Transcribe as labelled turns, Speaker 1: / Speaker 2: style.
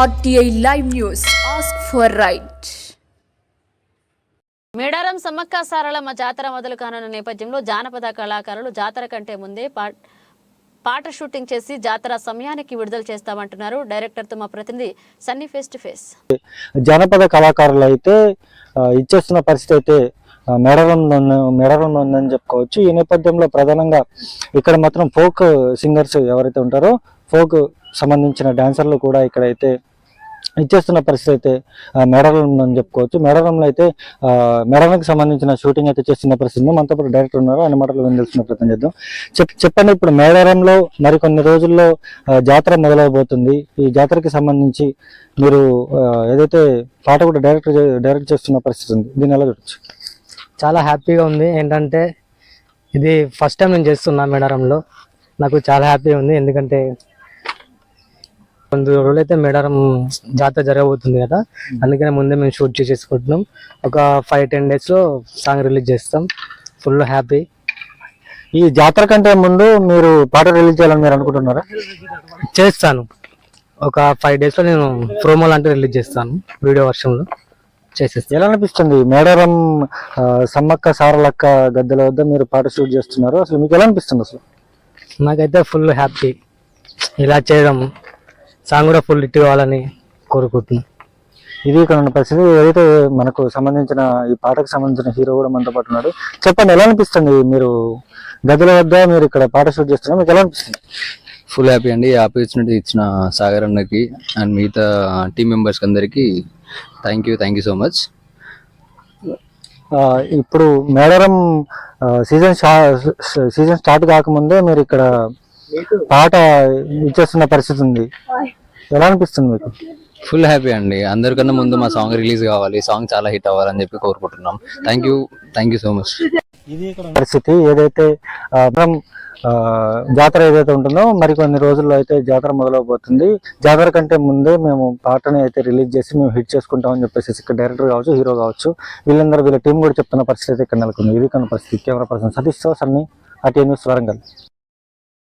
Speaker 1: RTI Live News. Ask for right.
Speaker 2: Medaram Sammakka Saralamma జాతర మొదలు కానున్న నేపథ్యంలో జానపద కళాకారులు జాతర కంటే ముందే పాట షూటింగ్ చేసి జాతర సమయానికి విడుదల చేస్తామంటున్నారు డైరెక్టర్ తో మా ప్రతినిధి సన్నీ ఫేస్ టు ఫేస్.
Speaker 3: జానపద కళాకారులు అయితే ఇచ్చేస్తున్న పరిస్థితి అయితే మేడారంలో ఉందని చెప్పుకోవచ్చు. ఈ నేపథ్యంలో ప్రధానంగా ఇక్కడ మాత్రం ఫోక్ సింగర్స్ ఎవరైతే ఉంటారో ఫోక్ సంబంధించిన డాన్సర్లు కూడా ఇక్కడైతే ఇచ్చేస్తున్న పరిస్థితి అయితే మేడారం ఉందని చెప్పుకోవచ్చు. మేడారంలో అయితే మేడారానికి సంబంధించిన షూటింగ్ అయితే చేస్తున్న పరిస్థితి మనతో పాటు డైరెక్టర్ ఉన్నారు, ఆయన మాటలు వినిపిస్తున్న ప్రయత్నం చేద్దాం. చెప్పండి, ఇప్పుడు మేడారంలో మరికొన్ని రోజుల్లో జాతర మొదలవబోతుంది. ఈ జాతరకి సంబంధించి మీరు ఏదైతే పాట కూడా డైరెక్ట్ చేస్తున్న పరిస్థితి ఉంది, దీన్ని ఎలా చూడొచ్చు?
Speaker 4: చాలా హ్యాపీగా ఉంది. ఏంటంటే ఇది ఫస్ట్ టైం నేను చేస్తున్నా మేడారంలో. నాకు చాలా హ్యాపీగా ఉంది, ఎందుకంటే కొన్ని రోజులైతే మేడారం జాతర జరగబోతుంది కదా, అందుకనే ముందే మేము షూట్ చేసుకుంటున్నాం. ఒక 5-10 డేస్లో సాంగ్ రిలీజ్ చేస్తాం. Full happy.
Speaker 3: ఈ జాతర కంటే ముందు మీరు పాట రిలీజ్ చేయాలని మీరు అనుకుంటున్నారా?
Speaker 4: చేస్తాను. ఒక 5 డేస్లో నేను ప్రోమో లాంటివి రిలీజ్ చేస్తాను, వీడియో వర్షంలో చేసేస్తాను.
Speaker 3: ఎలా అనిపిస్తుంది మేడారం సమ్మక్క సారలక్క గద్దెల వద్ద మీరు పాట షూట్ చేస్తున్నారు, అసలు మీకు ఎలా అనిపిస్తుంది? అసలు
Speaker 4: నాకైతే ఫుల్ హ్యాపీ. ఇలా చేయడం, సాంగ్ కూడా ఫుల్ హిట్ కావాలని కోరుకుంటున్నాను.
Speaker 3: ఇది ఇక్కడ ఉన్న పరిస్థితి. ఏదైతే మనకు సంబంధించిన ఈ పాటకు సంబంధించిన హీరో కూడా మనతో పాటు ఉన్నాడు. చెప్పండి, ఎలా అనిపిస్తుంది మీరు గదుల వద్ద మీరు ఇక్కడ పాట షూట్ చేస్తున్నారు, మీకు ఎలా అనిపిస్తుంది?
Speaker 5: ఫుల్ హ్యాపీ అండి. ఈ ఆపర్చునిటీ ఇచ్చిన సాగర్ అన్నకి అండ్ మిగతా టీమ్ మెంబర్స్కి అందరికీ థ్యాంక్ యూ సో మచ్.
Speaker 3: ఇప్పుడు మేడారం సీజన్ స్టార్ట్ కాకముందే మీరు ఇక్కడ పాట ఇచ్చేస్తున్న పరిస్థితి ఉంది, ఎలా అనిపిస్తుంది మీకు?
Speaker 5: ఫుల్ హ్యాపీ అండి. అందరికన్నా ముందు మా సాంగ్ రిలీజ్ కావాలి, సాంగ్ చాలా హిట్ అవ్వాలని చెప్పి కోరుకుంటున్నాం. Thank you so much.
Speaker 3: ఇది పరిస్థితి. ఏదైతే జాతర ఏదైతే ఉంటుందో మరికొన్ని రోజుల్లో అయితే జాతర మొదలవబోతుంది. జాతర కంటే ముందే మేము పాటని అయితే రిలీజ్ చేసి మేము హిట్ చేసుకుంటామని చెప్పేసి ఇక్కడ డైరెక్టర్ కావచ్చు, హీరో కావచ్చు, వీళ్ళ టీం కూడా చెప్తున్న పరిస్థితి అయితే ఇక్కడ నెలకొంది. ఇది కన్నా పరిస్థితి. కెమెరా పర్సన్ సతీష్ తో సన్నీ, RTI న్యూస్, వరంగల్.